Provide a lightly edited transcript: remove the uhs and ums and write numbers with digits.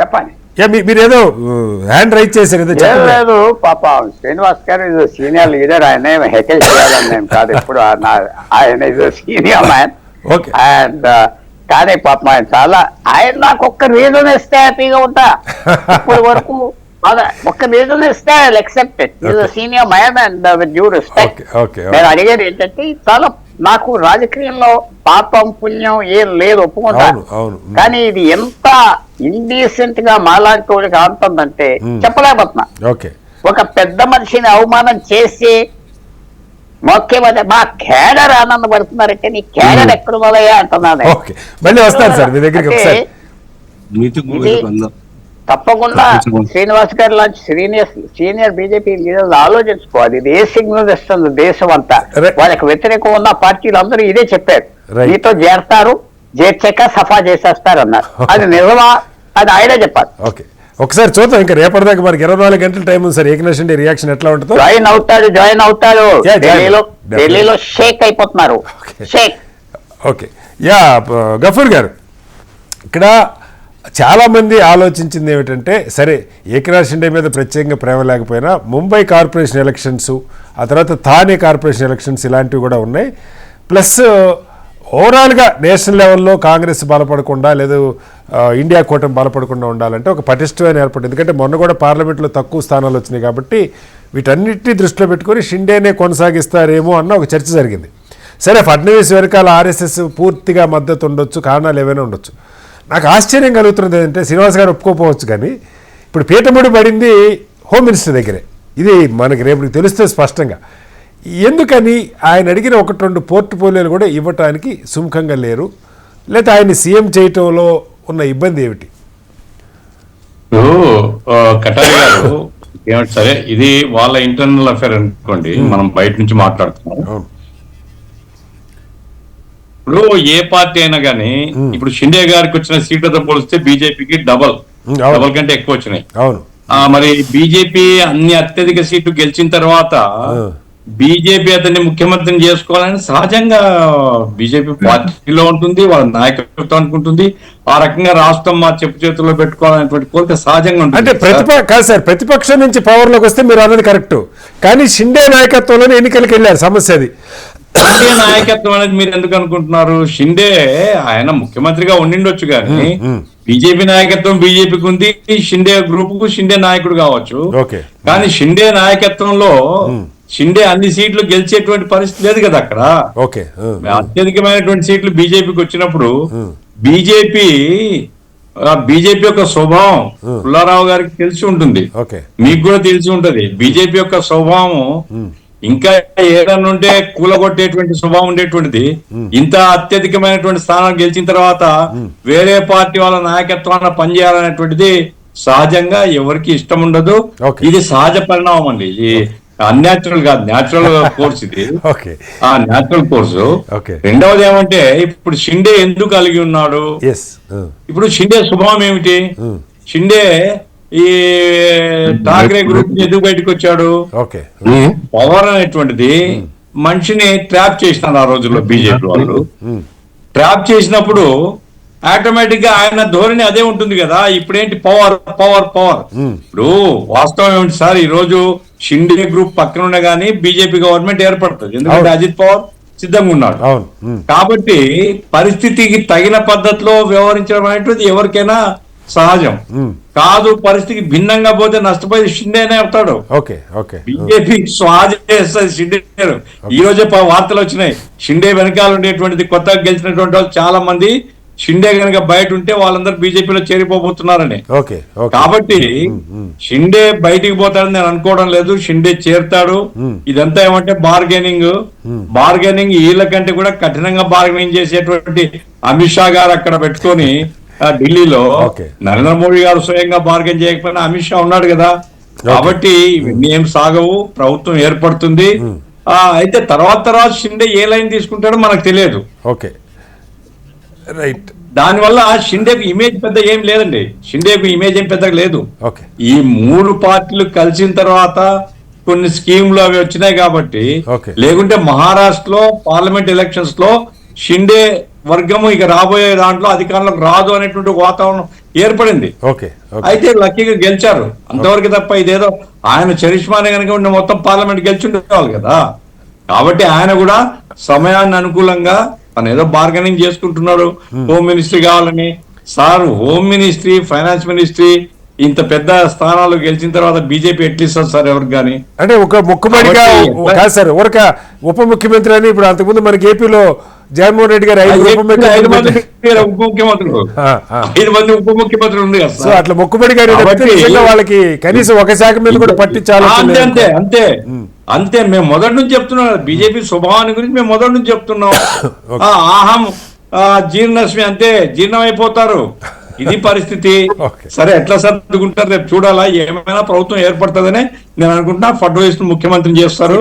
చెప్పండి. మీరేదో hand raise చేశారు. లేదు పాప శ్రీనివాస్ గారు ఇది సీనియర్ లీడర్, ఆయన హెకల్ చేయాలని నేను కాదు ఇప్పుడు, ఆయన ఇది సీనియర్ మ్యాన్. అండ్ కానీ పాప ఆయన నాకు ఒక్క రీజన్ ఇస్తే హ్యాపీగా ఉంటా. ఇప్పటి వరకు ఒక్క రీజన్ ఇస్తే I will accept it. Is senior man and with due respect నేను అడిగేది ఏంటంటే, చాలా నాకు రాజకీయంలో పాపం పుణ్యం ఏం లేదు ఒప్పుకుంటాను, కానీ ఇది ఎంత ఇండీసెంట్ గా మాలాంటి వాళ్ళకి ఆడుతుందంటే చెప్పలేకపోతున్నా. ఒక పెద్ద మనిషిని అవమానం చేసి ముఖ్యమంత్రి మా కేడర్ ఆనందపడుతున్నారంటే నీ కేడర్ ఎక్కడ మొదలయ్యా అంటున్నాను. తప్పకుండా శ్రీనివాస్ గారు లాంటి సీనియర్ బీజేపీ లీడర్లు ఆలోచించుకోవాలి. ఇది ఏ సిగ్నల్ ఇస్తుంది దేశం అంతా. వాళ్ళకి వ్యతిరేకం ఉన్న పార్టీలు అందరూ ఇదే చెప్పారు, మీతో చేరతారు, చేర్చాక సఫా చేసేస్తారు అన్నారు. అది నిజమా? అది ఆయనే చెప్పాలి. ఒకసారి చూద్దాం. ఇంకా రేపటిదాకా మనకి 24 గంటల టైం ఉంది సార్. ఏకనాథ్ షిండే రియాక్షన్ ఎట్లా ఉంటుందో. జాయిన్ అవుతాడు ఢిల్లీలో షేక్ అయిపోతున్నారు. షేక్. ఓకే గఫూర్ గారు, ఇక్కడ చాలా మంది ఆలోచించింది ఏమిటంటే, సరే ఏకనాథ్ షిండే మీద ప్రత్యేకంగా ప్రేమ లేకపోయినా ముంబై కార్పొరేషన్ ఎలక్షన్స్, ఆ తర్వాత థానే కార్పొరేషన్ ఎలక్షన్స్ ఇలాంటివి కూడా ఉన్నాయి. ప్లస్ ఓవరాల్గా నేషనల్ లెవెల్లో కాంగ్రెస్ బలపడకుండా లేదు ఇండియా కూటమి బలపడకుండా ఉండాలంటే ఒక పటిష్టమైన ఏర్పాటు. ఎందుకంటే మొన్న కూడా పార్లమెంట్లో తక్కువ స్థానాలు వచ్చినాయి కాబట్టి వీటన్నిటిని దృష్టిలో పెట్టుకొని షిండేనే కొనసాగిస్తారేమో అన్న ఒక చర్చ జరిగింది. సరే ఫడ్నవీస్ వెనకాల ఆర్ఎస్ఎస్ పూర్తిగా మద్దతు ఉండొచ్చు, కారణాలు ఏవైనా ఉండొచ్చు. నాకు ఆశ్చర్యం కలుగుతున్నది ఏంటంటే, శ్రీనివాస్ గారు ఒప్పుకోపోవచ్చు కానీ ఇప్పుడు పీఠముడి పడింది హోమ్ మినిస్టర్ దగ్గరే. ఇది మనకి రేపు తెలుస్తే స్పష్టంగా. ఎందుకని ఆయన అడిగిన 1-2 పోర్ట్ఫోలియోలు కూడా ఇవ్వటానికి సుముఖంగా లేరు, లేదా ఆయన్ని సీఎం చేయటంలో ఉన్న ఇబ్బంది ఏమిటి? కటారి గారు ఏమిటి, సరే ఇది వాళ్ళ ఇంటర్నల్ అఫేర్ అనుకోండి, మనం బయట నుంచి మాట్లాడుతున్నాం. ఇప్పుడు ఏ పార్టీ అయినా కానీ ఇప్పుడు షిండే గారికి వచ్చిన సీట్లతో పోలిస్తే బీజేపీకి డబల్ కంటే ఎక్కువ వచ్చినాయి. మరి బీజేపీ అన్ని అత్యధిక సీట్లు గెలిచిన తర్వాత బీజేపీ అతన్ని ముఖ్యమంత్రిని చేసుకోవాలని సహజంగా బీజేపీ పార్టీలో ఉంటుంది, వాళ్ళ నాయకత్వం అనుకుంటుంది. ఆ రకంగా రాష్ట్రం మా చెప్పు చేతుల్లో పెట్టుకోవాలనేటువంటి కోరిక సహజంగా ఉంటుంది. అంటే కాదు సార్, ప్రతిపక్షం నుంచి పవర్ లోకి వస్తే మీరు అన్నది కరెక్ట్, కానీ షిండే నాయకత్వంలోనే ఎన్నికలకు వెళ్ళారు. సమస్య అది. షిండే నాయకత్వం అనేది మీరు ఎందుకు అనుకుంటున్నారు? షిండే ఆయన ముఖ్యమంత్రిగా ఉండిండొచ్చు కానీ బీజేపీ నాయకత్వం బీజేపీకి ఉంది, షిండే గ్రూప్ కు షిండే నాయకుడు కావచ్చు. కానీ షిండే నాయకత్వంలో షిండే అన్ని సీట్లు గెలిచేటువంటి పరిస్థితి లేదు కదా అక్కడ. అత్యధికమైనటువంటి సీట్లు బీజేపీకి వచ్చినప్పుడు బీజేపీ యొక్క స్వభావం పుల్లారావు గారికి తెలిసి ఉంటుంది, మీకు కూడా తెలిసి ఉంటది. బీజేపీ యొక్క స్వభావం ఇంకా ఏదన్నా ఉంటే కూలగొట్టేటువంటి స్వభావం ఉండేటువంటిది. ఇంత అత్యధికమైనటువంటి స్థానాలు గెలిచిన తర్వాత వేరే పార్టీ వాళ్ళ నాయకత్వాన్ని పనిచేయాలనేటువంటిది సహజంగా ఎవరికి ఇష్టం ఉండదు. ఇది సహజ పరిణామం అండి, ఇది అన్యాచురల్ కాదు, న్యాచురల్ కోర్స్ ఇది, న్యాచురల్ కోర్సు. రెండవది ఏమంటే, ఇప్పుడు షిండే ఎందుకు కలిగి ఉన్నాడు? ఇప్పుడు షిండే స్వభావం ఏమిటి? షిండే ఈ ఠాక్రే గ్రూప్ ఎందుకు బయటకు వచ్చాడు? పవర్ అనేటువంటిది మనిషిని ట్రాప్ చేసినారు ఆ రోజుల్లో బీజేపీ వాళ్ళు. ట్రాప్ చేసినప్పుడు ఆటోమేటిక్ గా ఆయన ధోరణి అదే ఉంటుంది కదా. ఇప్పుడేంటి పవర్ పవర్ పవర్. ఇప్పుడు వాస్తవం ఏమిటి సార్, ఈ రోజు షిండే గ్రూప్ పక్కన ఉండే గానీ బీజేపీ గవర్నమెంట్ ఏర్పడుతుంది, ఎందుకంటే అజిత్ పవార్ సిద్ధంగా ఉన్నాడు. కాబట్టి పరిస్థితికి తగిన పద్ధతిలో వ్యవహరించడం అనేటువంటి ఎవరికైనా సహజం కాదు. పరిస్థితికి భిన్నంగా పోతే నష్టపోయి షిండేనే అవుతాడు. బీజేపీ స్వాధ చేస్తుంది షిండే. ఈ రోజే వార్తలు వచ్చినాయి, షిండే వెనకాల ఉండేటువంటిది కొత్తగా గెలిచినటువంటి వాళ్ళు చాలా మంది షిండే కనుక బయట ఉంటే వాళ్ళందరూ బీజేపీలో చేరిపోబోతున్నారని. కాబట్టి షిండే బయటికి పోతాడని నేను అనుకోవడం లేదు, షిండే చేరుతాడు. ఇదంతా ఏమంటే బార్గెనింగ్ వీళ్ళ కంటే కూడా కఠినంగా బార్గెనింగ్ చేసేటువంటి అమిత్ షా గారు అక్కడ పెట్టుకొని ఢిల్లీలో నరేంద్ర మోడీ గారు స్వయంగా బార్గెన్ చేయకపోయినా అమిత్ షా ఉన్నాడు కదా. కాబట్టి ఇవన్నీ ఏం సాగవు, ప్రభుత్వం ఏర్పడుతుంది. అయితే తర్వాత షిండే ఏ లైన్ తీసుకుంటాడో మనకు తెలియదు. దానివల్ల షిండేకు ఇమేజ్ పెద్ద ఏం లేదండి, షిండేకు ఇమేజ్ ఏం పెద్దగా లేదు. ఈ 3 పార్టీలు కలిసిన తర్వాత కొన్ని స్కీములు అవి వచ్చినాయి కాబట్టి, లేకుంటే మహారాష్ట్రలో పార్లమెంట్ ఎలక్షన్స్ లో షిండే వర్గము ఇక రాబోయే దాంట్లో అధికారంలోకి రాదు అనేటువంటి వాతావరణం ఏర్పడింది. ఓకే అయితే లక్కీగా గెలిచారు అంతవరకు తప్ప ఇదేదో ఆయన చరిష్మానే కనుక ఉండే మొత్తం పార్లమెంట్ గెలిచి ఉండేవాళ్ళు కదా. కాబట్టి ఆయన కూడా సమయాన్ని అనుకూలంగా తను ఏదో బార్గెనింగ్ చేసుకుంటున్నారు హోమ్ మినిస్ట్రీ కావాలని. Sir home ministry, finance ministry ఇంత పెద్ద స్థానాలు గెలిచిన తర్వాత బీజేపీ ఎట్లిస్తారు సార్ ఎవరికి కానీ? అంటే ఒక ముఖ్యమంత్రిగా కాదు సార్, ఒక ఉప ముఖ్యమంత్రి అని ఇప్పుడు అంతకుముందు మనకి ఏపీలో జగన్మోహన్ రెడ్డి గారు 5 ఉప ముఖ్యమంత్రులు 5 మంది ఉప ముఖ్యమంత్రులు ఉంది కదా. సో అట్లా మొక్కుబడి గారు వాళ్ళకి కనీసం ఒక శాఖ మీద కూడా పట్టించాలి. అంతే అంతే అంతే మేము మొదటి నుంచి చెప్తున్నాం బీజేపీ స్వభావాన్ని గురించి మేము మొదటి నుంచి చెప్తున్నాం. ఆహం జీర్ణస్మి అంతే, జీర్ణం అయిపోతారు. ఇది పరిస్థితి. సరే ఎట్లా సర్దుకుంటారు రేపు చూడాలా. ఏమైనా ప్రభుత్వం ఏర్పడుతుందనే నేను అనుకుంటున్నా. ఫడ్నవీస్ ముఖ్యమంత్రిని చేస్తారు.